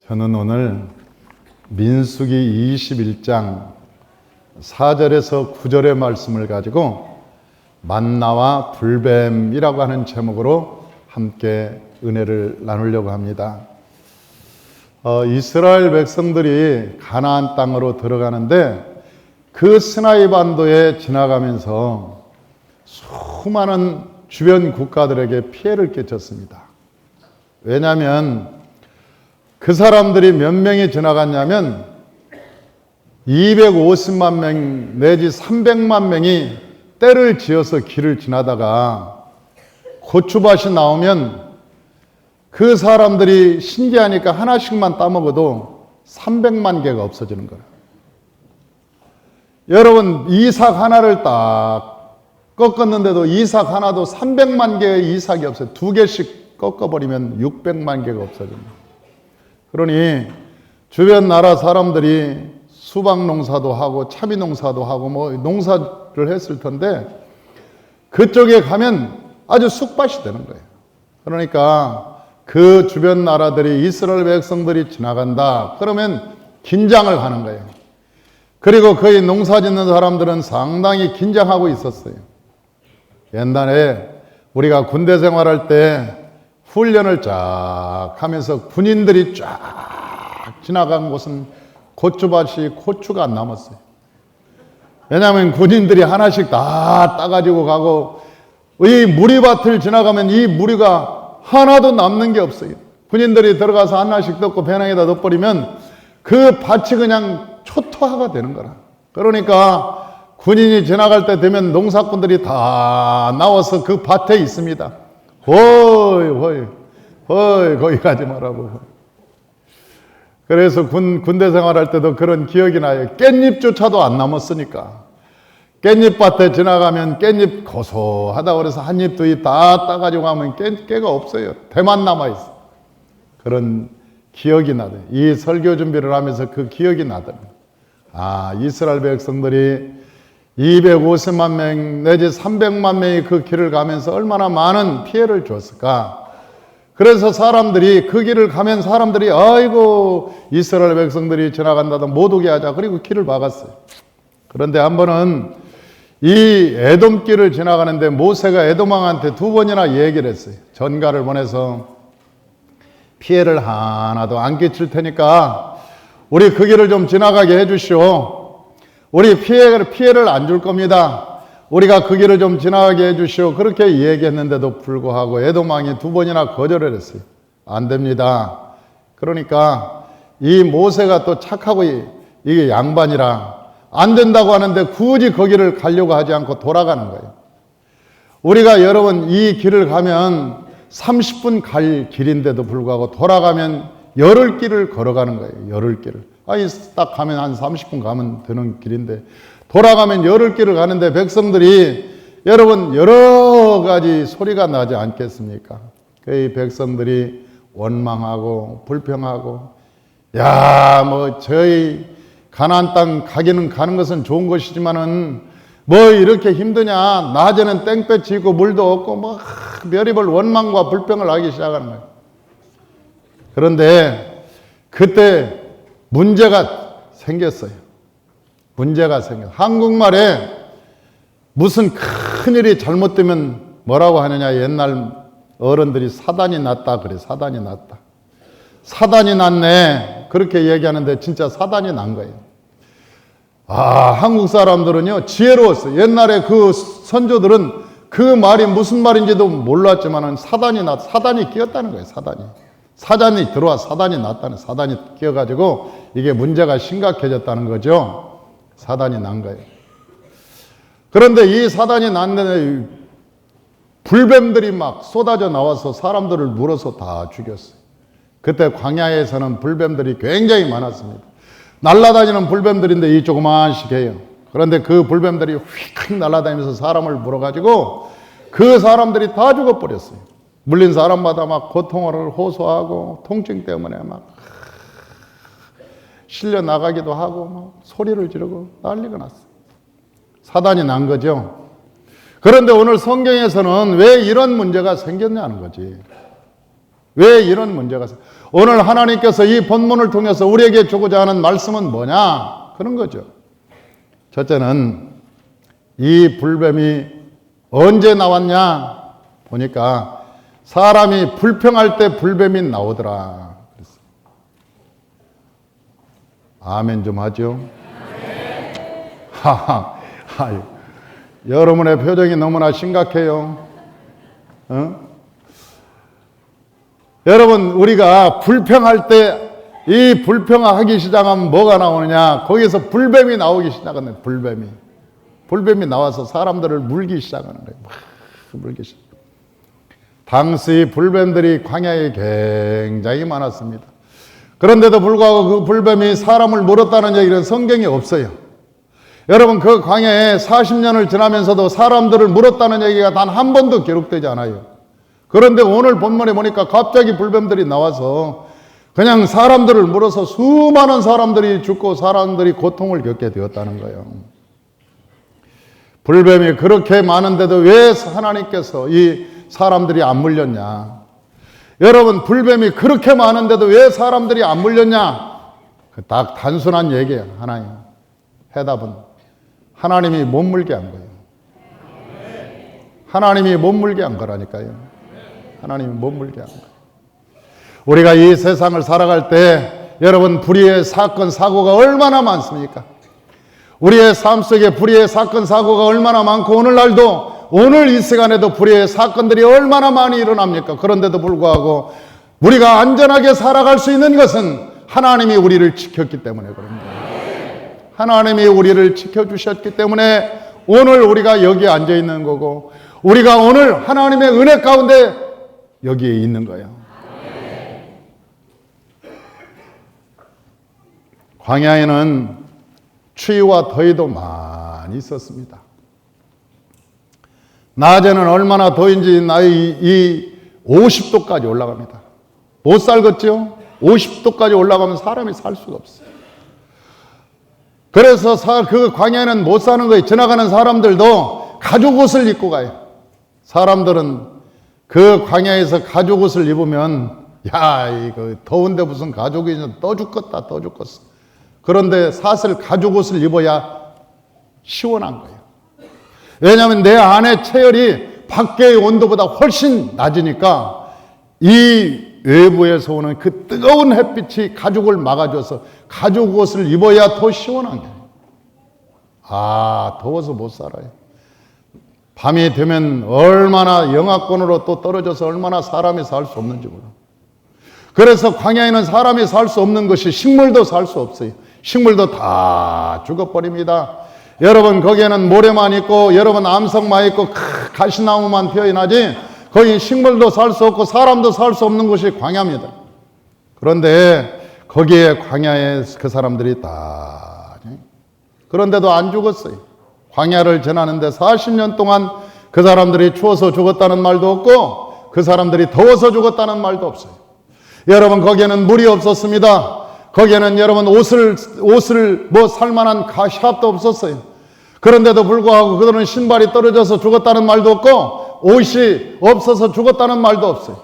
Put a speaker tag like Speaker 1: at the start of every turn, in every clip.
Speaker 1: 저는 오늘 민수기 21장 4절에서 9절의 말씀을 가지고 만나와 불뱀이라고 하는 제목으로 함께 은혜를 나누려고 합니다. 이스라엘 백성들이 가나안 땅으로 들어가는데 그 시나이 반도에 지나가면서 수많은 주변 국가들에게 피해를 끼쳤습니다. 왜냐하면 그 사람들이 몇 명이 지나갔냐면 250만 명 내지 300만 명이 때를 지어서 길을 지나다가 고추밭이 나오면 그 사람들이 신기하니까 하나씩만 따먹어도 300만 개가 없어지는 거예요. 여러분, 이삭 하나를 딱 꺾었는데도 이삭 하나도 300만 개의 이삭이 없어요. 2개씩 꺾어버리면 600만 개가 없어집니다. 그러니 주변 나라 사람들이 수박 농사도 하고 참외 농사도 하고 뭐 농사를 했을 텐데 그쪽에 가면 아주 쑥밭이 되는 거예요. 그러니까 그 주변 나라들이 이스라엘 백성들이 지나간다 그러면 긴장을 하는 거예요. 그리고 거기 농사 짓는 사람들은 상당히 긴장하고 있었어요. 옛날에 우리가 군대 생활할 때 훈련을 쫙 하면서 군인들이 쫙 지나간 곳은 고추밭이 고추가 안 남았어요. 왜냐하면 군인들이 하나씩 다 따가지고 가고 이 무리밭을 지나가면 이 무리가 하나도 남는 게 없어요. 군인들이 들어가서 하나씩 뜯고 배낭에다 넣어버리면 그 밭이 그냥 초토화가 되는 거라. 그러니까 군인이 지나갈 때 되면 농사꾼들이 다 나와서 그 밭에 있습니다. 허이 거기 가지 말라고. 그래서 군대 생활할 때도 그런 기억이 나요. 깻잎조차도 안 남았으니까. 깻잎밭에 지나가면 깻잎 고소하다 그래서 한 입 두 입 다 따가지고 가면 깨가 없어요. 대만 남아있어. 그런 기억이 나더니 이 설교 준비를 하면서 그 기억이 나더니 이스라엘 백성들이 250만 명 내지 300만 명이 그 길을 가면서 얼마나 많은 피해를 줬을까. 그래서 사람들이 그 길을 가면 사람들이 아이고 이스라엘 백성들이 지나간다도 못 오게 하자. 그리고 길을 막았어요. 그런데 한 번은 이 에돔길을 지나가는데 모세가 에돔 왕한테 2번이나 얘기를 했어요. 전가를 보내서 피해를 하나도 안 끼칠 테니까 우리 그 길을 좀 지나가게 해주시오. 우리 피해를 안 줄 겁니다. 우리가 그 길을 좀 지나가게 해주시오. 그렇게 얘기했는데도 불구하고 에돔 왕이 2번이나 거절을 했어요. 안 됩니다. 그러니까 이 모세가 또 착하고 이게 양반이라 안 된다고 하는데 굳이 거기를 가려고 하지 않고 돌아가는 거예요. 우리가 여러분 이 길을 가면 30분 갈 길인데도 불구하고 돌아가면 열흘 길을 걸어가는 거예요. 열흘 길을. 딱 가면 한 30분 가면 되는 길인데 돌아가면 열흘 길을 가는데 백성들이 여러분 여러 가지 소리가 나지 않겠습니까? 그 백성들이 원망하고 불평하고 저희 가나안 땅 가기는 가는 것은 좋은 것이지만은 뭐 이렇게 힘드냐. 낮에는 땡볕이 있고 물도 없고 뭐 별의별 원망과 불평을 하기 시작하는 거예요. 그런데 그때 문제가 생겼어요. 한국말에 무슨 큰일이 잘못되면 뭐라고 하느냐. 옛날 어른들이 사단이 났다 그래. 사단이 났다. 사단이 났네. 그렇게 얘기하는데 진짜 사단이 난 거예요. 한국 사람들은요 지혜로웠어요. 옛날에 그 선조들은 그 말이 무슨 말인지도 몰랐지만은 사단이 끼었다는 거예요. 사단이 들어와 사단이 났다는, 사단이 끼어가지고 이게 문제가 심각해졌다는 거죠. 사단이 난 거예요. 그런데 이 사단이 났는데 불뱀들이 막 쏟아져 나와서 사람들을 물어서 다 죽였어요. 그때 광야에서는 불뱀들이 굉장히 많았습니다. 날아다니는 불뱀들인데 이 조그만씩 해요. 그런데 그 불뱀들이 휙 날아다니면서 사람을 물어가지고 그 사람들이 다 죽어버렸어요. 물린 사람마다 막 고통을 호소하고 통증 때문에 막 실려 나가기도 하고 막 소리를 지르고 난리가 났어요. 사단이 난 거죠. 그런데 오늘 성경에서는 왜 이런 문제가 생겼냐는 거지. 왜 이런 문제가 오늘 하나님께서 이 본문을 통해서 우리에게 주고자 하는 말씀은 뭐냐? 그런 거죠. 첫째는 이 불뱀이 언제 나왔냐? 보니까 사람이 불평할 때 불뱀이 나오더라. 그랬어요. 아멘 좀 하죠. 하하, 여러분의 표정이 너무나 심각해요. 여러분, 우리가 불평할 때 이 불평하기 시작하면 뭐가 나오느냐? 거기서 불뱀이 나오기 시작하네. 불뱀이 나와서 사람들을 물기 시작하는 거예요. 막 물기 시작. 당시 불뱀들이 광야에 굉장히 많았습니다. 그런데도 불구하고 그 불뱀이 사람을 물었다는 얘기는 성경에 없어요. 여러분, 그 광야에 40년을 지나면서도 사람들을 물었다는 얘기가 단 한 번도 기록되지 않아요. 그런데 오늘 본문에 보니까 갑자기 불뱀들이 나와서 그냥 사람들을 물어서 수많은 사람들이 죽고 사람들이 고통을 겪게 되었다는 거예요. 불뱀이 그렇게 많은데도 왜 하나님께서 이 사람들이 안 물렸냐? 여러분, 불뱀이 그렇게 많은데도 왜 사람들이 안 물렸냐? 딱 단순한 얘기예요. 하나님. 해답은 하나님이 못 물게 한 거예요. 하나님이 못 물게 한 거라니까요. 하나님이 못 물게 한 거예요. 우리가 이 세상을 살아갈 때 여러분, 불의의 사건 사고가 얼마나 많습니까? 우리의 삶 속에 불의의 사건 사고가 얼마나 많고 오늘날도 오늘 이 시간에도 불의의 사건들이 얼마나 많이 일어납니까? 그런데도 불구하고 우리가 안전하게 살아갈 수 있는 것은 하나님이 우리를 지켰기 때문에 그럽니다. 하나님이 우리를 지켜주셨기 때문에 오늘 우리가 여기에 앉아 있는 거고 우리가 오늘 하나님의 은혜 가운데 여기에 있는 거예요. 광야에는 추위와 더위도 많이 있었습니다. 낮에는 얼마나 더운지 이 50도까지 올라갑니다. 못 살겠죠? 50도까지 올라가면 사람이 살 수가 없어요. 그래서 그 광야에는 못 사는 거예요. 지나가는 사람들도 가죽 옷을 입고 가요. 사람들은 그 광야에서 가죽 옷을 입으면 야, 이거 더운데 무슨 가죽이 떠 죽겠다, 떠 죽겠어. 그런데 사실 가죽 옷을 입어야 시원한 거예요. 왜냐하면 내 안의 체열이 밖의 온도보다 훨씬 낮으니까 이 외부에서 오는 그 뜨거운 햇빛이 가죽을 막아줘서 가죽 옷을 입어야 더 시원한 거예요. 아, 더워서 못 살아요. 밤이 되면 얼마나 영하권으로 또 떨어져서 얼마나 사람이 살 수 없는지 몰라. 그래서 광야에는 사람이 살 수 없는 것이 식물도 살 수 없어요. 식물도 다 죽어버립니다. 여러분, 거기에는 모래만 있고 여러분 암석만 있고 가시나무만 피어나지 거기 식물도 살 수 없고 사람도 살 수 없는 곳이 광야입니다. 그런데 거기에 광야에 그 사람들이 다 그런데도 안 죽었어요. 광야를 지나는데 40년 동안 그 사람들이 추워서 죽었다는 말도 없고 그 사람들이 더워서 죽었다는 말도 없어요. 여러분, 거기에는 물이 없었습니다. 거기에는 여러분 옷을 뭐 살만한 샵도 없었어요. 그런데도 불구하고 그들은 신발이 떨어져서 죽었다는 말도 없고 옷이 없어서 죽었다는 말도 없어요.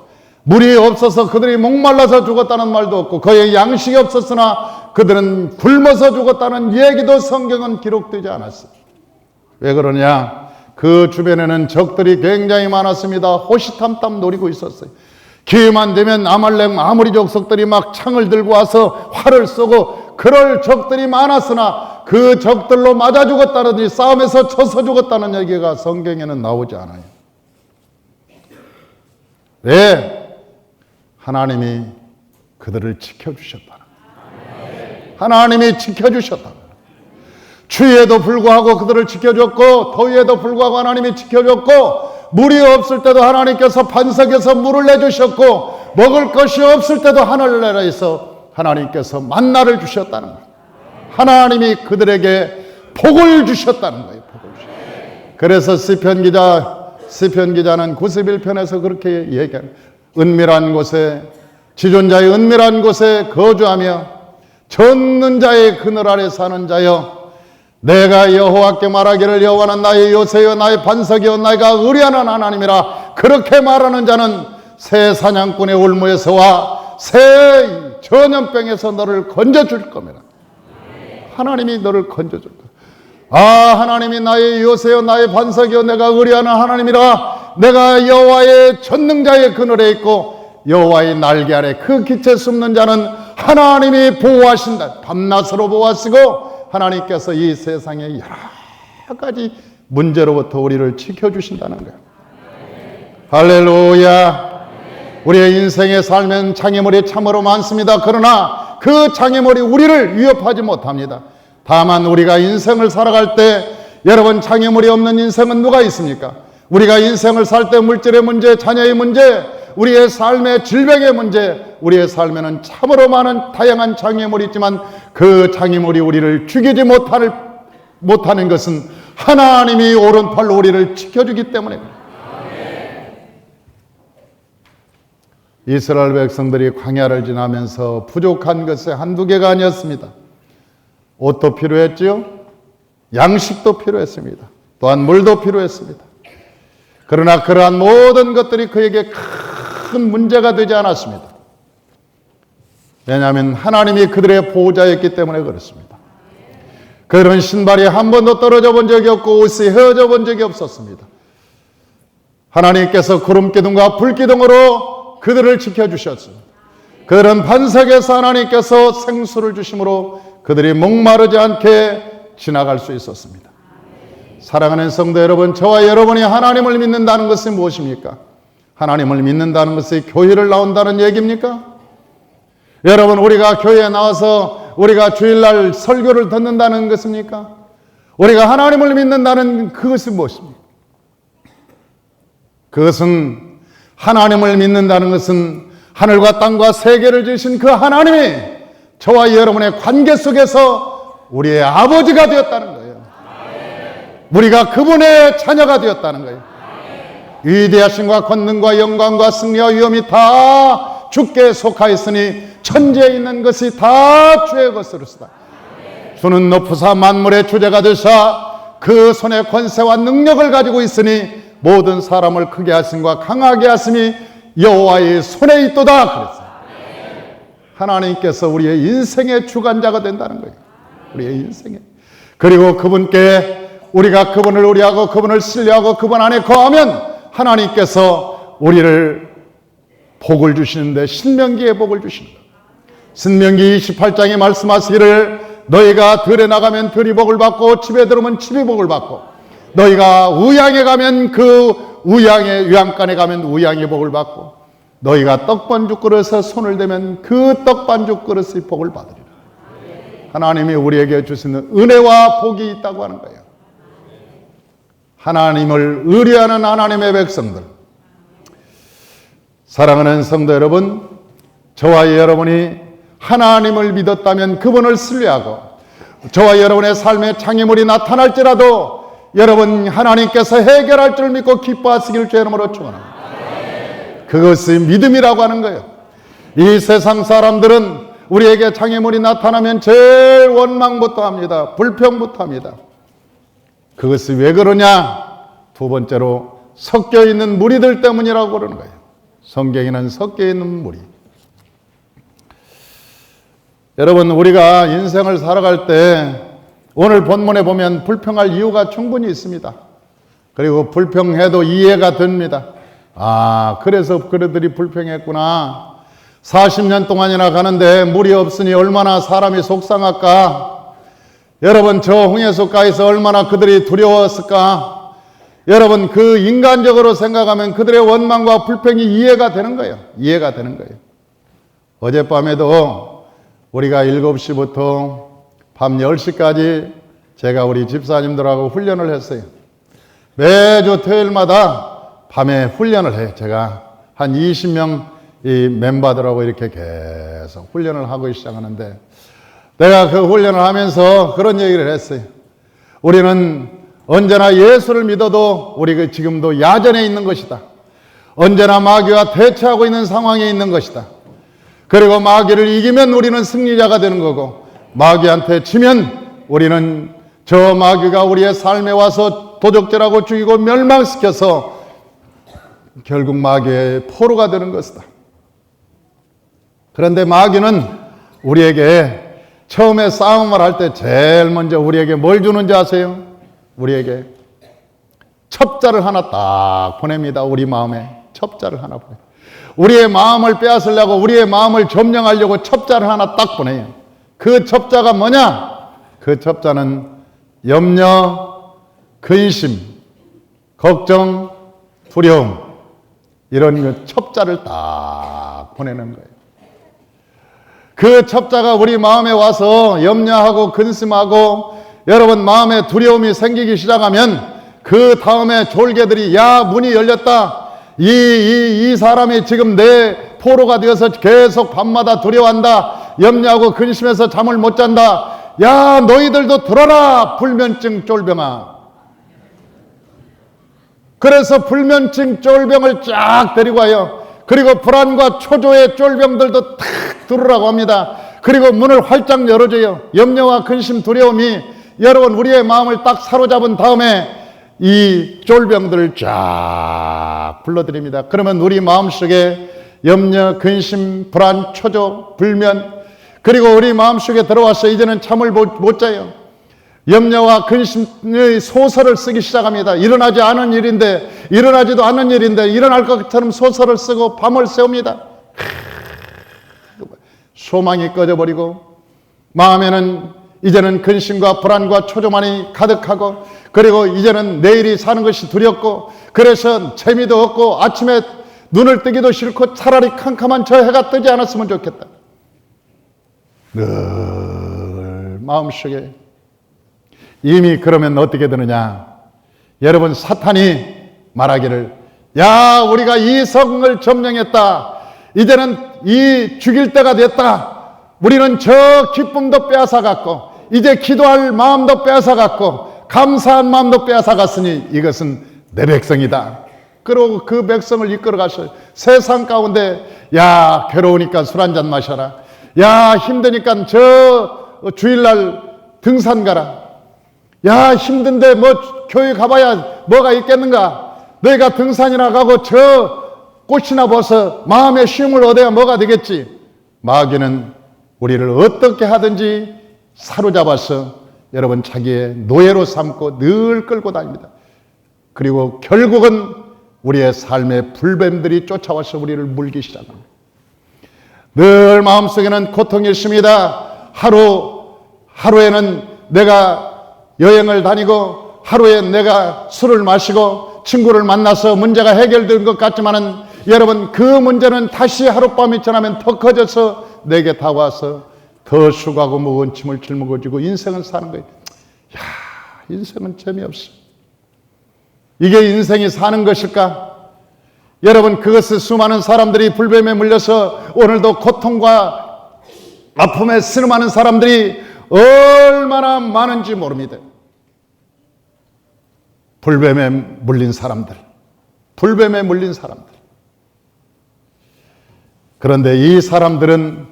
Speaker 1: 물이 없어서 그들이 목말라서 죽었다는 말도 없고 거의 양식이 없었으나 그들은 굶어서 죽었다는 얘기도 성경은 기록되지 않았어요. 왜 그러냐? 그 주변에는 적들이 굉장히 많았습니다. 호시탐탐 노리고 있었어요. 기회만 되면 아말렉 아무리 족속들이 막 창을 들고 와서 활을 쏘고 그럴 적들이 많았으나 그 적들로 맞아 죽었다느니 싸움에서 져서 죽었다는 얘기가 성경에는 나오지 않아요. 왜? 하나님이 그들을 지켜주셨다는 거예요. 하나님이 지켜주셨다는 거예요. 추위에도 불구하고 그들을 지켜줬고 더위에도 불구하고 하나님이 지켜줬고 물이 없을 때도 하나님께서 반석에서 물을 내주셨고 먹을 것이 없을 때도 하늘나라에서 하나님께서 만나를 주셨다는 거예요. 하나님이 그들에게 복을 주셨다는 거예요. 복을 주셨어요. 그래서 시편 기자는 91편에서 그렇게 얘기합니다. 은밀한 곳에 지존자의 은밀한 곳에 거주하며 젖는 자의 그늘 아래 사는 자여 내가 여호와께 말하기를 여호와는 나의 요새여 나의 반석이여 내가 의뢰하는 하나님이라 그렇게 말하는 자는 새 사냥꾼의 올무에서와 새 전염병에서 너를 건져줄 겁니다. 하나님이 너를 건져줄 거야. 하나님이 나의 요새요 나의 반석이요 내가 의뢰하는 하나님이라. 내가 여호와의 전능자의 그늘에 있고 여호와의 날개 아래 그 기체 숨는 자는 하나님이 보호하신다. 밤낮으로 보호하시고 하나님께서 이 세상의 여러 가지 문제로부터 우리를 지켜주신다는 거예요. 할렐루야. 우리의 인생의 삶엔 장애물이 참으로 많습니다. 그러나 그 장애물이 우리를 위협하지 못합니다. 다만 우리가 인생을 살아갈 때 여러분 장애물이 없는 인생은 누가 있습니까? 우리가 인생을 살 때 물질의 문제, 자녀의 문제, 우리의 삶의 질병의 문제, 우리의 삶에는 참으로 많은 다양한 장애물이 있지만 그 장애물이 우리를 죽이지 못하는 것은 하나님이 오른팔로 우리를 지켜주기 때문입니다. 이스라엘 백성들이 광야를 지나면서 부족한 것이 한두 개가 아니었습니다. 옷도 필요했지요. 양식도 필요했습니다. 또한 물도 필요했습니다. 그러나 그러한 모든 것들이 그에게 큰 문제가 되지 않았습니다. 왜냐하면 하나님이 그들의 보호자였기 때문에 그렇습니다. 그들은 신발이 한 번도 떨어져 본 적이 없고 옷이 헤어져 본 적이 없었습니다. 하나님께서 구름기둥과 불기둥으로 그들을 지켜주셨습니다. 그들은 반석에서 하나님께서 생수를 주심으로 그들이 목마르지 않게 지나갈 수 있었습니다. 사랑하는 성도 여러분, 저와 여러분이 하나님을 믿는다는 것은 무엇입니까? 하나님을 믿는다는 것이 교회를 나온다는 얘기입니까? 여러분, 우리가 교회에 나와서 우리가 주일날 설교를 듣는다는 것입니까? 우리가 하나님을 믿는다는 그것이 무엇입니까? 그것은 하나님을 믿는다는 것은 하늘과 땅과 세계를 지으신 그 하나님이 저와 여러분의 관계 속에서 우리의 아버지가 되었다는 거예요. 우리가 그분의 자녀가 되었다는 거예요. 위대하심과 권능과 영광과 승리와 위엄이 다 주께 속하였으니 천지에 있는 것이 다 주의 것으로서다. 주는 높으사 만물의 주제가 되사 그 손에 권세와 능력을 가지고 있으니 모든 사람을 크게 하심과 강하게 하심이 여호와의 손에 있도다. 그랬어요. 하나님께서 우리의 인생의 주관자가 된다는 거예요. 우리의 인생에. 그리고 그분께 우리가 그분을 의뢰하고 그분을 신뢰하고 그분 안에 거하면 하나님께서 우리를 복을 주시는데 신명기에 복을 주시는 거예요. 신명기 28장에 말씀하시기를 너희가 들에 나가면 들이 복을 받고 집에 들어오면 집이 복을 받고 너희가 우양에 가면 그 우양간에 가면 우양의 복을 받고 너희가 떡반죽 그릇에 손을 대면 그 떡반죽 그릇의 복을 받으리라. 하나님이 우리에게 주시는 은혜와 복이 있다고 하는 거예요. 하나님을 의뢰하는 하나님의 백성들, 사랑하는 성도 여러분, 저와 여러분이 하나님을 믿었다면 그분을 신뢰하고 저와 여러분의 삶에 장애물이 나타날지라도 여러분 하나님께서 해결할 줄 믿고 기뻐하시기를 주의 이름으로 축원합니다. 그것이 믿음이라고 하는 거예요. 이 세상 사람들은 우리에게 장애물이 나타나면 제일 원망부터 합니다. 불평부터 합니다. 그것이 왜 그러냐? 두 번째로 섞여 있는 무리들 때문이라고 그러는 거예요. 성경에는 섞여 있는 무리. 여러분, 우리가 인생을 살아갈 때 오늘 본문에 보면 불평할 이유가 충분히 있습니다. 그리고 불평해도 이해가 됩니다. 그래서 그들이 불평했구나. 40년 동안이나 가는데 물이 없으니 얼마나 사람이 속상할까. 여러분, 저 홍해수가에서 얼마나 그들이 두려웠을까. 여러분, 그 인간적으로 생각하면 그들의 원망과 불평이 이해가 되는 거예요. 이해가 되는 거예요. 어젯밤에도 우리가 7시부터 밤 10시까지 제가 우리 집사님들하고 훈련을 했어요. 매주 토요일마다 밤에 훈련을 해요. 제가 한 20명 이 멤버들하고 이렇게 계속 훈련을 하고 시작하는데 내가 그 훈련을 하면서 그런 얘기를 했어요. 우리는 언제나 예수를 믿어도 우리가 지금도 야전에 있는 것이다. 언제나 마귀와 대처하고 있는 상황에 있는 것이다. 그리고 마귀를 이기면 우리는 승리자가 되는 거고 마귀한테 지면 우리는 저 마귀가 우리의 삶에 와서 도적질하고 죽이고 멸망시켜서 결국 마귀의 포로가 되는 것이다. 그런데 마귀는 우리에게 처음에 싸움을 할 때 제일 먼저 우리에게 뭘 주는지 아세요? 우리에게 첩자를 하나 딱 보냅니다. 우리 마음에 첩자를 하나 보내요. 우리의 마음을 빼앗으려고, 우리의 마음을 점령하려고 첩자를 하나 딱 보내요. 그 첩자가 뭐냐? 그 첩자는 염려, 근심, 걱정, 두려움, 이런 첩자를 딱 보내는 거예요. 그 첩자가 우리 마음에 와서 염려하고 근심하고 여러분 마음에 두려움이 생기기 시작하면 그 다음에 졸개들이 야 문이 열렸다. 이 사람이 지금 내 포로가 되어서 계속 밤마다 두려워한다. 염려하고 근심해서 잠을 못 잔다. 야 너희들도 들어라 불면증 쫄병아. 그래서 불면증 쫄병을 쫙 데리고 와요. 그리고 불안과 초조의 쫄병들도 탁 들으라고 합니다. 그리고 문을 활짝 열어줘요. 염려와 근심 두려움이 여러분 우리의 마음을 딱 사로잡은 다음에 이 쫄병들을 쫙 불러드립니다. 그러면 우리 마음속에 염려, 근심, 불안, 초조, 불면, 그리고 우리 마음속에 들어와서 이제는 잠을 못 자요. 염려와 근심의 소설을 쓰기 시작합니다. 일어나지 않은 일인데, 일어나지도 않은 일인데 일어날 것처럼 소설을 쓰고 밤을 새웁니다. 소망이 꺼져버리고 마음에는 이제는 근심과 불안과 초조만이 가득하고, 그리고 이제는 내일이 사는 것이 두렵고, 그래서 재미도 없고 아침에 눈을 뜨기도 싫고 차라리 캄캄한 저 해가 뜨지 않았으면 좋겠다. 늘 마음속에 이미 그러면 어떻게 되느냐? 여러분 사탄이 말하기를 야 우리가 이 성을 점령했다. 이제는 이 죽일 때가 됐다. 우리는 저 기쁨도 빼앗아갔고 이제 기도할 마음도 빼앗아갔고 감사한 마음도 빼앗아갔으니 이것은 내 백성이다. 그러고 그 백성을 이끌어 가셔. 세상 가운데 야 괴로우니까 술 한잔 마셔라. 야 힘드니까 저 주일날 등산 가라. 야 힘든데 뭐 교회 가봐야 뭐가 있겠는가. 너희가 등산이나 가고 저 꽃이나 벗어 마음의 쉼을 얻어야 뭐가 되겠지. 마귀는 우리를 어떻게 하든지 사로잡아서 여러분 자기의 노예로 삼고 늘 끌고 다닙니다. 그리고 결국은 우리의 삶의 불뱀들이 쫓아와서 우리를 물기 시작합니다. 늘 마음속에는 고통이 있습니다. 하루에는 내가 여행을 다니고 하루에 내가 술을 마시고 친구를 만나서 문제가 해결된 것 같지만은 여러분 그 문제는 다시 하룻밤이 지나면 더 커져서 내게 다가와서 더 수고하고 무거운 짐을 짊어지고 인생을 사는 거예요. 야, 인생은 재미없어. 이게 인생이 사는 것일까? 여러분 그것을 수많은 사람들이 불뱀에 물려서 오늘도 고통과 아픔에 신음하는 사람들이 얼마나 많은지 모릅니다. 불뱀에 물린 사람들, 불뱀에 물린 사람들. 그런데 이 사람들은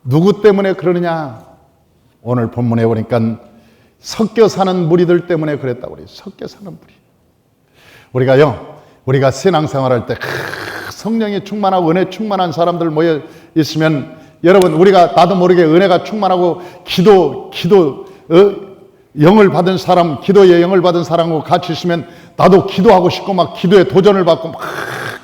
Speaker 1: 누구 때문에 그러느냐? 오늘 본문에 보니까 섞여 사는 무리들 때문에 그랬다고 그래요. 섞여 사는 무리. 우리가 신앙생활할 때 성령이 충만하고 은혜 충만한 사람들 모여 있으면 여러분 우리가 나도 모르게 은혜가 충만하고 영을 받은 사람, 기도의 영을 받은 사람하고 같이 있으면 나도 기도하고 싶고 막 기도에 도전을 받고 막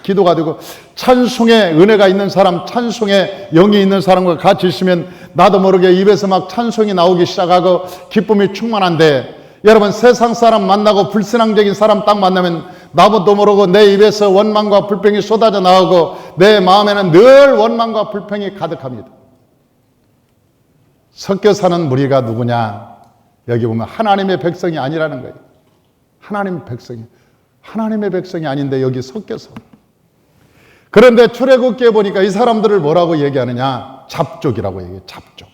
Speaker 1: 기도가 되고, 찬송의 은혜가 있는 사람, 찬송의 영이 있는 사람과 같이 있으면 나도 모르게 입에서 막 찬송이 나오기 시작하고 기쁨이 충만한데, 여러분 세상 사람 만나고 불신앙적인 사람 딱 만나면 나도 모르고 내 입에서 원망과 불평이 쏟아져 나오고 내 마음에는 늘 원망과 불평이 가득합니다. 섞여 사는 무리가 누구냐? 여기 보면 하나님의 백성이 아니라는 거예요. 하나님의 백성이 아닌데 여기 섞여서. 그런데 출애굽기에 보니까 이 사람들을 뭐라고 얘기하느냐? 잡족이라고 얘기해요. 잡족.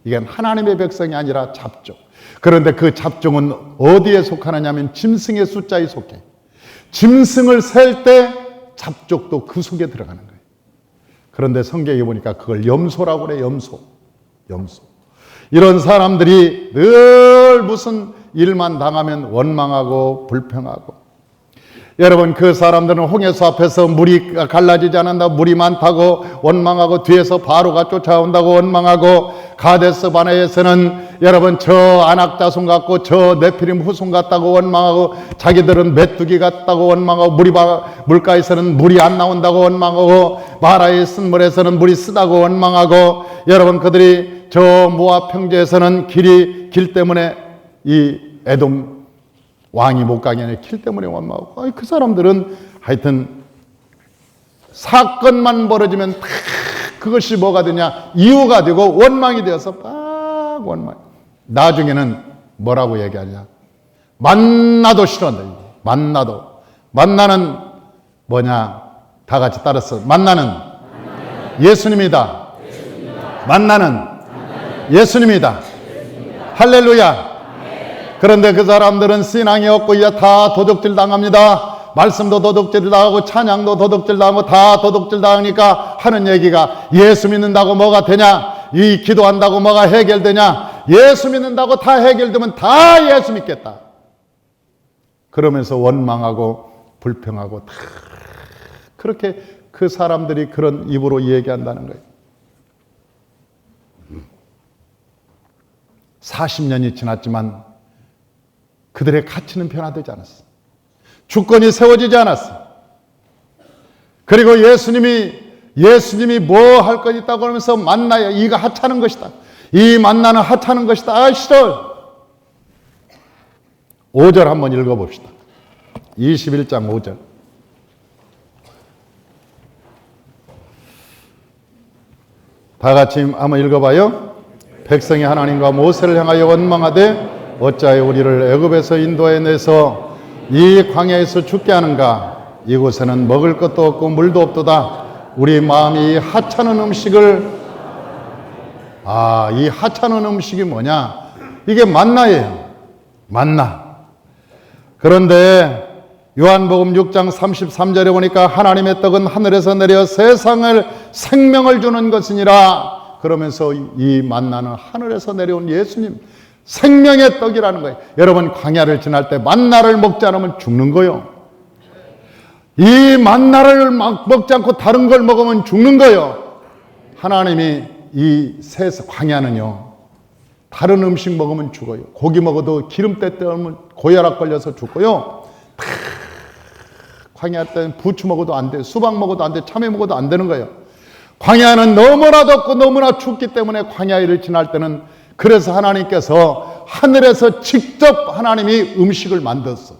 Speaker 1: 이게 하나님의 백성이 아니라 잡족. 그런데 그 잡종은 어디에 속하느냐 하면 짐승의 숫자에 속해. 짐승을 셀 때 잡족도 그 속에 들어가는 거예요. 그런데 성경에 보니까 그걸 염소라고 그래요. 염소. 이런 사람들이 늘 무슨 일만 당하면 원망하고 불평하고, 여러분, 그 사람들은 홍해수 앞에서 물이 갈라지지 않는다, 물이 많다고 원망하고, 뒤에서 바로가 쫓아온다고 원망하고, 가데스 바네에서는 여러분 저 아낙 자손 같고 저 네피림 후손 같다고 원망하고, 자기들은 메뚜기 같다고 원망하고, 물가에서는 물이 안 나온다고 원망하고, 마라의 쓴물에서는 물이 쓰다고 원망하고, 여러분 그들이 저 모압 평지에서는 길 때문에 이 에돔 왕이 못 가게 하는 길 때문에 원망하고, 그 사람들은 하여튼 사건만 벌어지면 다 그것이 뭐가 되냐, 이유가 되고 원망이 되어서 막 원망. 나중에는 뭐라고 얘기하냐, 만나도 싫어한다. 만나는 뭐냐, 다 같이 따라서 만나는 예수님이다. 만나는 예수님이다. 할렐루야. 그런데 그 사람들은 신앙이 없고 이제 다 도둑질 당합니다. 말씀도 도둑질 당하고 찬양도 도둑질 당하고 다 도둑질 당하니까 하는 얘기가, 예수 믿는다고 뭐가 되냐, 이 기도한다고 뭐가 해결되냐, 예수 믿는다고 다 해결되면 다 예수 믿겠다. 그러면서 원망하고 불평하고 다 그렇게 그 사람들이 그런 입으로 얘기한다는 거예요. 40년이 지났지만 그들의 가치는 변화되지 않았어. 주권이 세워지지 않았어. 그리고 예수님이 뭐 할 것 있다고 하면서 만나야 이거 하찮은 것이다. 이 만나는 하찮은 것이다. 아, 싫어. 5절 한번 읽어봅시다. 21장 5절. 다 같이 한번 읽어봐요. 백성이 하나님과 모세를 향하여 원망하되 어찌하여 우리를 애굽에서 인도해내서 이 광야에서 죽게 하는가. 이곳에는 먹을 것도 없고 물도 없도다. 우리 마음이 이 하찮은 음식을, 이 하찮은 음식이 뭐냐, 이게 만나예요. 만나. 그런데 요한복음 6장 33절에 보니까 하나님의 떡은 하늘에서 내려 세상을 생명을 주는 것이니라. 그러면서 이 만나는 하늘에서 내려온 예수님, 생명의 떡이라는 거예요. 여러분, 광야를 지날 때 만나를 먹지 않으면 죽는 거예요. 이 만나를 먹지 않고 다른 걸 먹으면 죽는 거예요. 하나님이 이 광야는요, 다른 음식 먹으면 죽어요. 고기 먹어도 기름때 때우면 고혈압 걸려서 죽고요. 광야 때는 부추 먹어도 안 돼, 수박 먹어도 안 돼, 참외 먹어도 안 되는 거예요. 광야는 너무나 덥고 너무나 춥기 때문에 광야를 지날 때는, 그래서 하나님께서 하늘에서 직접 하나님이 음식을 만들었어.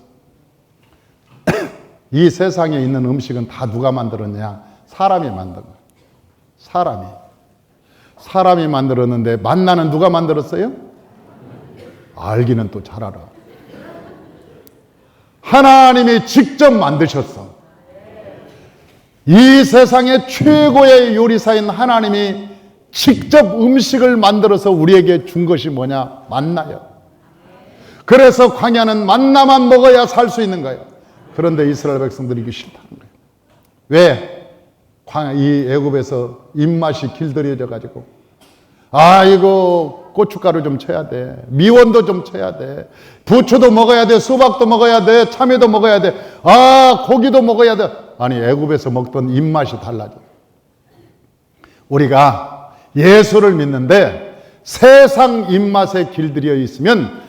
Speaker 1: 이 세상에 있는 음식은 다 누가 만들었냐? 사람이 만든 거야. 사람이 만들었는데 만나는 누가 만들었어요? 알기는 또 잘 알아. 하나님이 직접 만드셨어. 이 세상의 최고의 요리사인 하나님이 직접 음식을 만들어서 우리에게 준 것이 뭐냐? 만나요. 그래서 광야는 만나만 먹어야 살 수 있는 거예요. 그런데 이스라엘 백성들이 이게 싫다는 거예요. 왜? 이 애굽에서 입맛이 길들여져 가지고, 이거 고춧가루 좀 쳐야 돼, 미원도 좀 쳐야 돼, 부추도 먹어야 돼, 수박도 먹어야 돼, 참외도 먹어야 돼, 고기도 먹어야 돼. 아니, 애굽에서 먹던 입맛이 달라져. 우리가 예수를 믿는데 세상 입맛에 길들여 있으면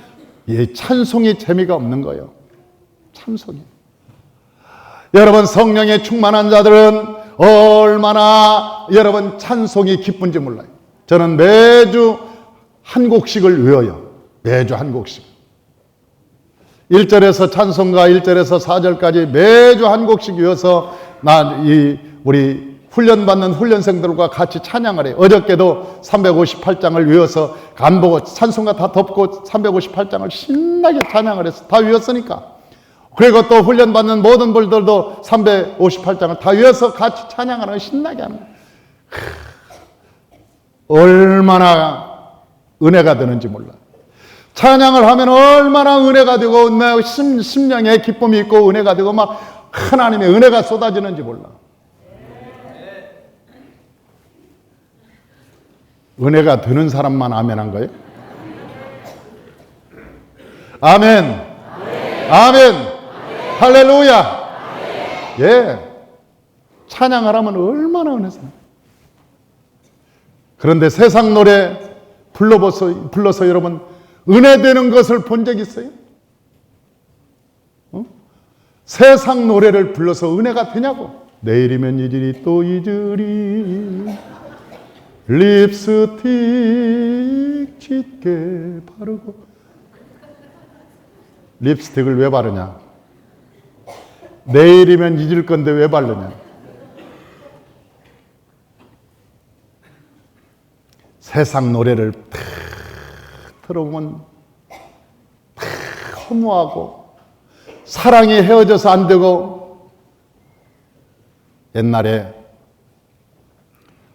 Speaker 1: 이 찬송이 재미가 없는 거예요. 찬송이. 여러분, 성령에 충만한 자들은 얼마나 여러분 찬송이 기쁜지 몰라요. 저는 매주 한 곡씩을 외워요. 매주 한 곡씩. 1절에서 찬송가 1절에서 4절까지 매주 한 곡씩 외워서 우리 훈련받는 훈련생들과 같이 찬양을 해요. 어저께도 358장을 외워서 간보고 찬송가 다 덮고 358장을 신나게 찬양을 했어. 다 외웠으니까. 그리고 또 훈련받는 모든 분들도 358장을 다 외워서 같이 찬양하는 거 신나게 하는 거예요. 얼마나 은혜가 되는지 몰라. 찬양을 하면 얼마나 은혜가 되고 심령에 기쁨이 있고 은혜가 되고 막 하나님의 은혜가 쏟아지는지 몰라. 은혜가 되는 사람만 아멘한 거예요? 아멘. 아멘. 할렐루야. 예, 찬양하라면 얼마나 은혜서. 그런데 세상 노래 불러서 여러분 은혜 되는 것을 본 적 있어요? 세상 노래를 불러서 은혜가 되냐고. 내일이면 잊으리 또 잊으리 립스틱 짙게 바르고. 립스틱을 왜 바르냐? 내일이면 잊을 건데 왜 바르냐? 세상 노래를 탁 들어보면 탁 허무하고, 사랑이 헤어져서 안 되고. 옛날에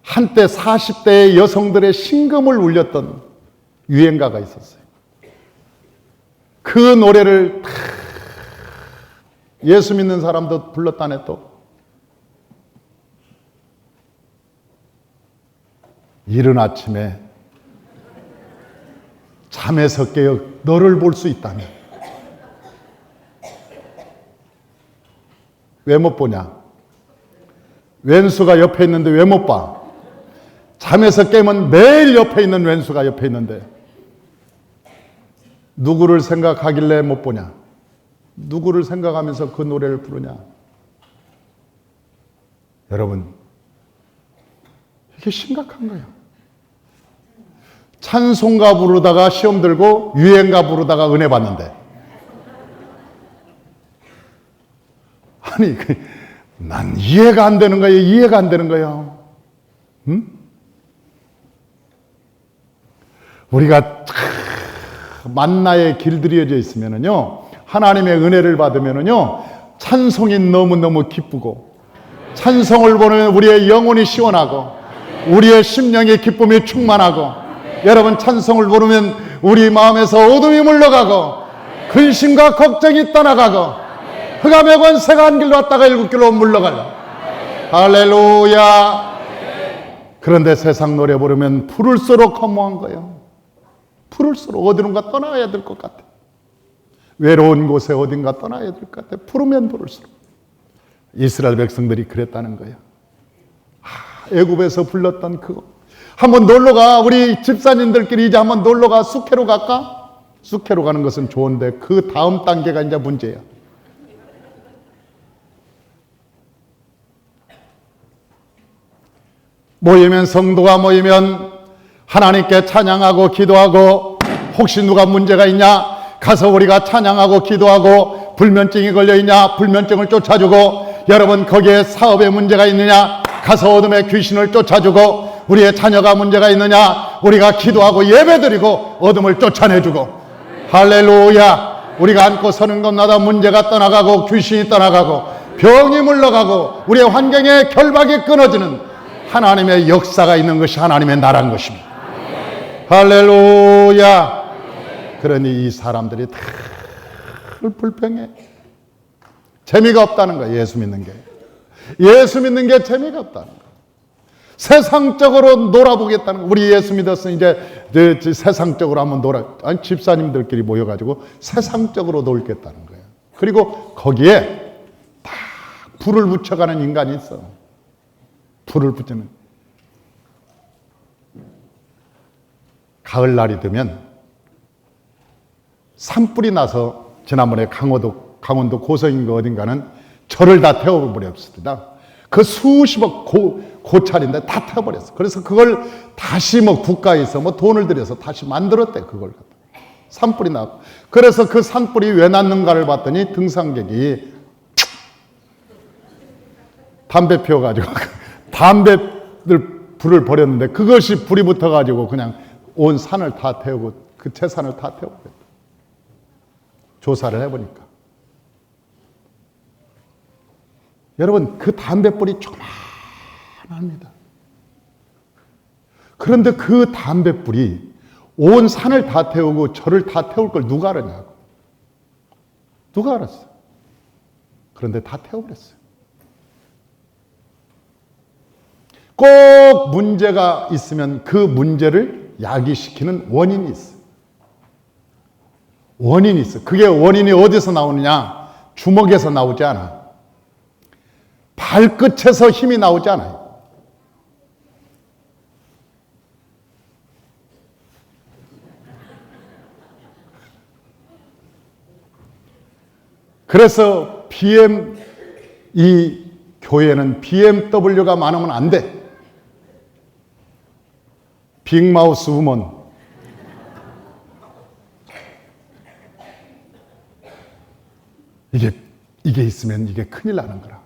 Speaker 1: 한때 40대의 여성들의 심금을 울렸던 유행가가 있었어요. 그 노래를 탁 예수 믿는 사람도 불렀다네. 또 이른 아침에 잠에서 깨어 너를 볼 수 있다면 왜 못 보냐? 왼수가 옆에 있는데 왜 못 봐? 잠에서 깨면 매일 옆에 있는 왼수가 옆에 있는데 누구를 생각하길래 못 보냐? 누구를 생각하면서 그 노래를 부르냐? 여러분, 이게 심각한 거예요. 찬송가 부르다가 시험 들고 유행가 부르다가 은혜 받는데. 아니, 난 이해가 안 되는 거예요. 이해가 안 되는 거예요. 응? 우리가 만나에 길들여져 있으면은요, 하나님의 은혜를 받으면은요, 찬송이 너무너무 기쁘고, 찬송을 보면 우리의 영혼이 시원하고, 우리의 심령의 기쁨이 충만하고, 여러분 찬송을 부르면 우리 마음에서 어둠이 물러가고, 근심과 걱정이 떠나가고, 흑암의 권세가 한 길로 왔다가 일곱 길로 물러가요. 할렐루야. 그런데 세상 노래 부르면 부를수록 허무한 거예요. 부를수록 어디론가 떠나야 될 것 같아. 외로운 곳에 어딘가 떠나야 될 것 같아. 부르면 부를수록. 이스라엘 백성들이 그랬다는 거예요. 애굽에서 불렀던 그거. 한번 놀러가. 우리 집사님들끼리 이제 한번 놀러가. 숙회로 갈까? 숙회로 가는 것은 좋은데 그 다음 단계가 이제 문제야. 모이면, 성도가 모이면 하나님께 찬양하고 기도하고, 혹시 누가 문제가 있냐? 가서 우리가 찬양하고 기도하고, 불면증이 걸려있냐? 불면증을 쫓아주고, 여러분 거기에 사업에 문제가 있느냐? 가서 어둠의 귀신을 쫓아주고, 우리의 자녀가 문제가 있느냐? 우리가 기도하고 예배드리고 어둠을 쫓아내주고. 할렐루야. 우리가 안고 서는 것마다 문제가 떠나가고, 귀신이 떠나가고, 병이 물러가고, 우리의 환경의 결박이 끊어지는 하나님의 역사가 있는 것이 하나님의 나라인 것입니다. 할렐루야. 그러니 이 사람들이 다 불평해. 재미가 없다는 거야. 예수 믿는 게. 예수 믿는 게 재미가 없다는 거야. 세상적으로 놀아보겠다는 거야. 우리 예수 믿었으 이제 세상적으로 한번 아니, 집사님들끼리 모여가지고 세상적으로 놀겠다는 거야. 그리고 거기에 다 불을 붙여가는 인간이 있어. 불을 붙이는. 가을날이 되면 산불이 나서, 지난번에 강원도 고성인가 어딘가는 절을 다 태워버렸습니다. 그 수십억 고찰인데 다 태워버렸어. 그래서 그걸 다시 국가에서 돈을 들여서 다시 만들었대. 그걸 갖다. 산불이 나고. 그래서 그 산불이 왜 났는가를 봤더니 등산객이 담배 피워가지고 담배를 불을 버렸는데 그것이 불이 붙어가지고 그냥 온 산을 다 태우고, 그 재산을 다 태우고. 조사를 해보니까. 여러분, 그 담배불이 조그만합니다. 그런데 그 담배불이 온 산을 다 태우고 절을 다 태울 걸 누가 알았냐고. 누가 알았어? 그런데 다 태워버렸어요. 꼭 문제가 있으면 그 문제를 야기시키는 원인이 있어. 원인이 있어. 그게 원인이 어디서 나오느냐? 주먹에서 나오지 않아. 발끝에서 힘이 나오지 않아요. 그래서 이 교회는 BMW가 많으면 안 돼. 빅마우스 우먼. 이게 있으면 이게 큰일 나는 거라.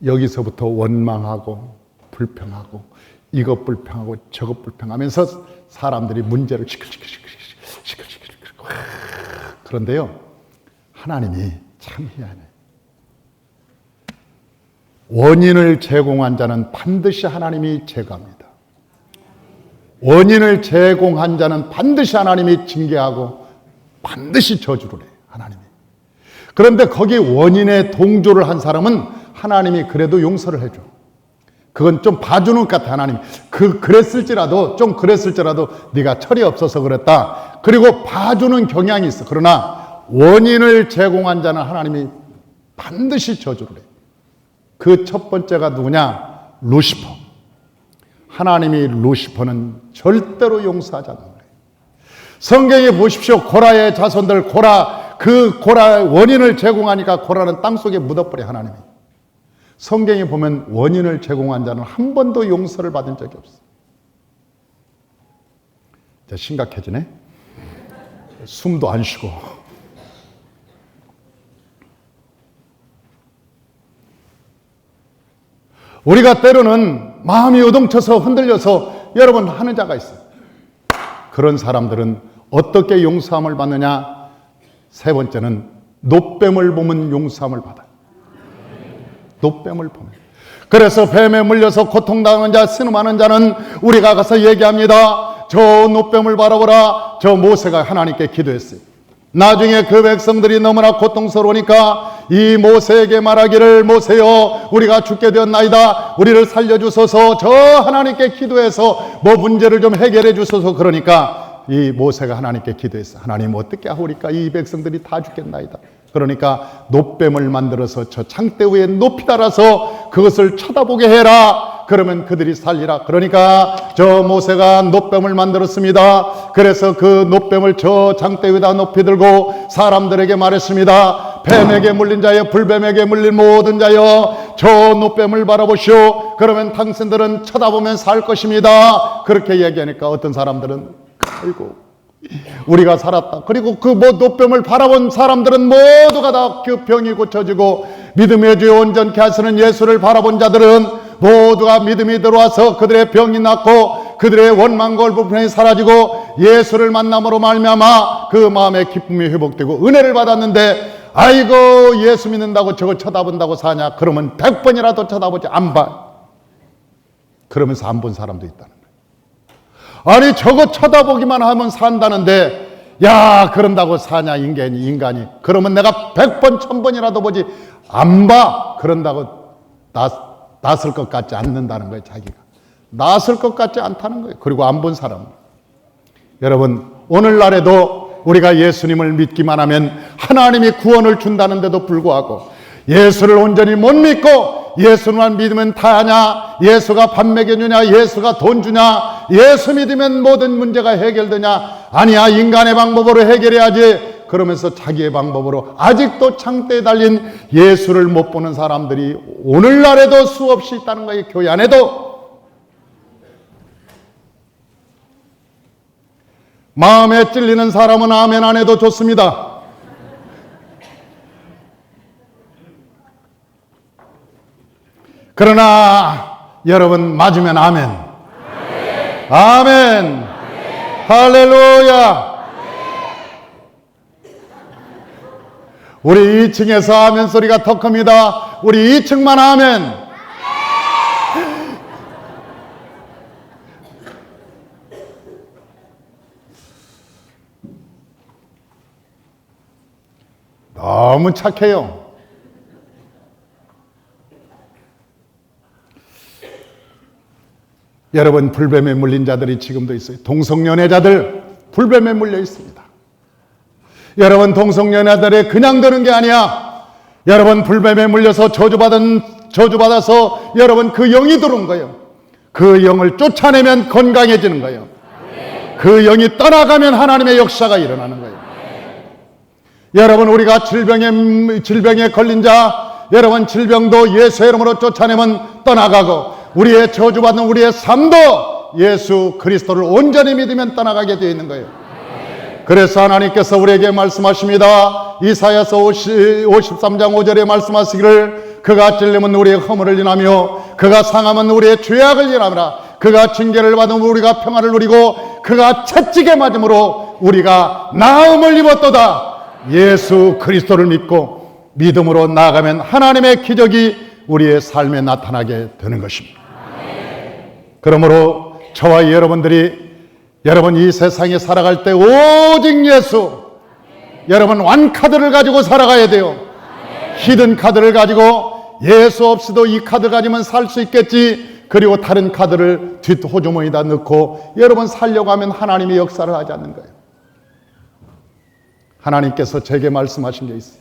Speaker 1: 여기서부터 원망하고 불평하고 이것 불평하고 저것 불평하면서 사람들이 문제를 시끌시끌. 그런데요, 하나님이 참 희한해. 원인을 제공한 자는 반드시 하나님이 제거합니다. 원인을 제공한 자는 반드시 하나님이 징계하고 반드시 저주를 해요, 하나님이. 그런데 거기 원인에 동조를 한 사람은 하나님이 그래도 용서를 해줘. 그건 좀 봐주는 것 같아, 하나님. 그랬을지라도 네가 철이 없어서 그랬다. 그리고 봐주는 경향이 있어. 그러나 원인을 제공한 자는 하나님이 반드시 저주를 해. 그 첫 번째가 누구냐? 루시퍼. 하나님이 루시퍼는 절대로 용서하지 않는 거예요. 성경에 보십시오. 고라의 자손들, 고라 원인을 제공하니까 고라는 땅속에 묻어버려, 하나님이. 성경에 보면 원인을 제공한 자는 한 번도 용서를 받은 적이 없어. 이제 심각해지네. 숨도 안 쉬고. 우리가 때로는 마음이 요동쳐서 흔들려서 여러분 하는 자가 있어요. 그런 사람들은 어떻게 용서함을 받느냐? 세 번째는 노뱀을 보면 용서함을 받아요. 노뱀을 보면. 그래서 뱀에 물려서 고통당하는 자, 신음하는 자는 우리가 가서 얘기합니다. 저 노뱀을 바라보라. 저 모세가 하나님께 기도했어요. 나중에 그 백성들이 너무나 고통스러우니까 이 모세에게 말하기를, 모세여, 우리가 죽게 되었나이다. 우리를 살려주소서. 저 하나님께 기도해서 뭐 문제를 좀 해결해 주소서. 그러니까 이 모세가 하나님께 기도했어. 하나님 어떻게 하오리까? 이 백성들이 다 죽겠나이다. 그러니까 노뱀을 만들어서 저 창대 위에 높이 달아서 그것을 쳐다보게 해라. 그러면 그들이 살리라. 그러니까 저 모세가 노뱀을 만들었습니다. 그래서 그 노뱀을 저 창대 위에다 높이 들고 사람들에게 말했습니다. 뱀에게 물린 자여, 불뱀에게 물린 모든 자여, 저 노뱀을 바라보시오. 그러면 당신들은 쳐다보면 살 것입니다. 그렇게 얘기하니까 어떤 사람들은 아이고 우리가 살았다. 그리고 그 노뱀을 바라본 사람들은 모두가 다 그 병이 고쳐지고 믿음의 주여 온전케 하시는 예수를 바라본 자들은 모두가 믿음이 들어와서 그들의 병이 낫고 그들의 원망과 불평이 사라지고 예수를 만남으로 말미암아 그 마음의 기쁨이 회복되고 은혜를 받았는데, 아이고 예수 믿는다고 저걸 쳐다본다고 사냐? 그러면 100번이라도 쳐다보지 안 봐. 그러면서 안 본 사람도 있다는 거예요. 아니 저거 쳐다보기만 하면 산다는데 야 그런다고 사냐 인간이. 그러면 내가 100번 1000번이라도 보지 안 봐. 그런다고 낫을 것 같지 않는다는 거예요. 자기가 낫을 것 같지 않다는 거예요. 그리고 안 본 사람. 여러분 오늘날에도 우리가 예수님을 믿기만 하면 하나님이 구원을 준다는데도 불구하고 예수를 온전히 못 믿고 예수만 믿으면 다 하냐? 예수가 밥 먹여주냐? 예수가 돈 주냐? 예수 믿으면 모든 문제가 해결되냐? 아니야, 인간의 방법으로 해결해야지. 그러면서 자기의 방법으로 아직도 창대에 달린 예수를 못 보는 사람들이 오늘날에도 수없이 있다는 거예요. 교회 안에도. 마음에 찔리는 사람은 아멘 안 해도 좋습니다. 그러나 여러분 맞으면 아멘. 아멘. 아멘. 할렐루야. 우리 2층에서 아멘 소리가 더 큽니다. 우리 2층만 아멘. 너무 착해요. 여러분 불뱀에 물린 자들이 지금도 있어요. 동성연애자들 불뱀에 물려 있습니다. 여러분, 동성연애들이 그냥 되는 게 아니야. 여러분, 불뱀에 물려서 저주받아서 여러분 그 영이 들어온 거예요. 그 영을 쫓아내면 건강해지는 거예요. 그 영이 떠나가면 하나님의 역사가 일어나는 거예요. 여러분, 우리가 질병에 걸린 자, 여러분 질병도 예수의 이름으로 쫓아내면 떠나가고, 우리의 저주받는 우리의 삶도 예수 그리스도를 온전히 믿으면 떠나가게 되어 있는 거예요. 그래서 하나님께서 우리에게 말씀하십니다. 이사야서 53장 5절에 말씀하시기를, 그가 찔림은 우리의 허물을 인하며 그가 상함은 우리의 죄악을 인하라. 그가 징계를 받으면 우리가 평안을 누리고 그가 채찍에 맞음으로 우리가 나음을 입었도다. 예수 그리스도를 믿고 믿음으로 나아가면 하나님의 기적이 우리의 삶에 나타나게 되는 것입니다. 그러므로 저와 여러분들이 여러분 이 세상에 살아갈 때 오직 예수, 여러분 완카드를 가지고 살아가야 돼요. 히든 카드를 가지고 예수 없이도 이 카드 가지면 살 수 있겠지, 그리고 다른 카드를 뒷호주머니에다 넣고 여러분 살려고 하면 하나님이 역사를 하지 않는 거예요. 하나님께서 제게 말씀하신 게 있어요.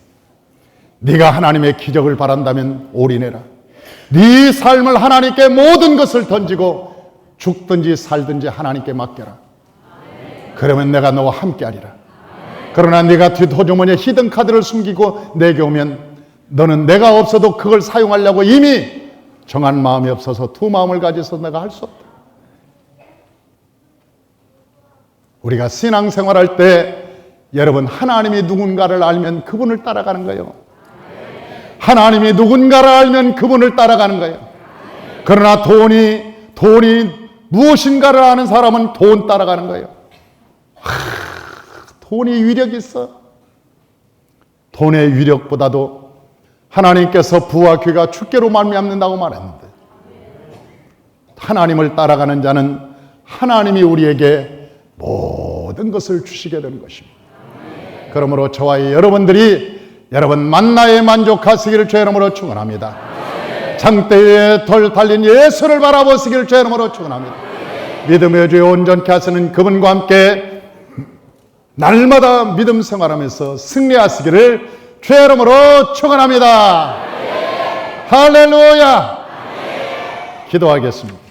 Speaker 1: 네가 하나님의 기적을 바란다면 올인해라. 네 삶을 하나님께 모든 것을 던지고 죽든지 살든지 하나님께 맡겨라. 그러면 내가 너와 함께하리라. 그러나 네가 뒷호주머니에 히든 카드를 숨기고 내게 오면 너는 내가 없어도 그걸 사용하려고 이미 정한 마음이 없어서 두 마음을 가져서 내가 할 수 없다. 우리가 신앙생활할 때 여러분 하나님이 누군가를 알면 그분을 따라가는 거예요. 하나님이 누군가를 알면 그분을 따라가는 거예요. 그러나 돈이 무엇인가를 아는 사람은 돈 따라가는 거예요. 돈이 위력이 있어. 돈의 위력보다도 하나님께서 부와 귀가 주께로 말미암는다고 말했는데, 하나님을 따라가는 자는 하나님이 우리에게 모든 것을 주시게 되는 것입니다. 그러므로 저와 여러분들이 여러분 만나에 만족하시기를 주의 이름으로 축원합니다. 장대에 덜 달린 예수를 바라보시기를 주의 이름으로 축원합니다. 믿음의 주에 온전케 하시는 그분과 함께 날마다 믿음 생활하면서 승리하시기를 주의 이름으로 축원합니다. 할렐루야. 기도하겠습니다.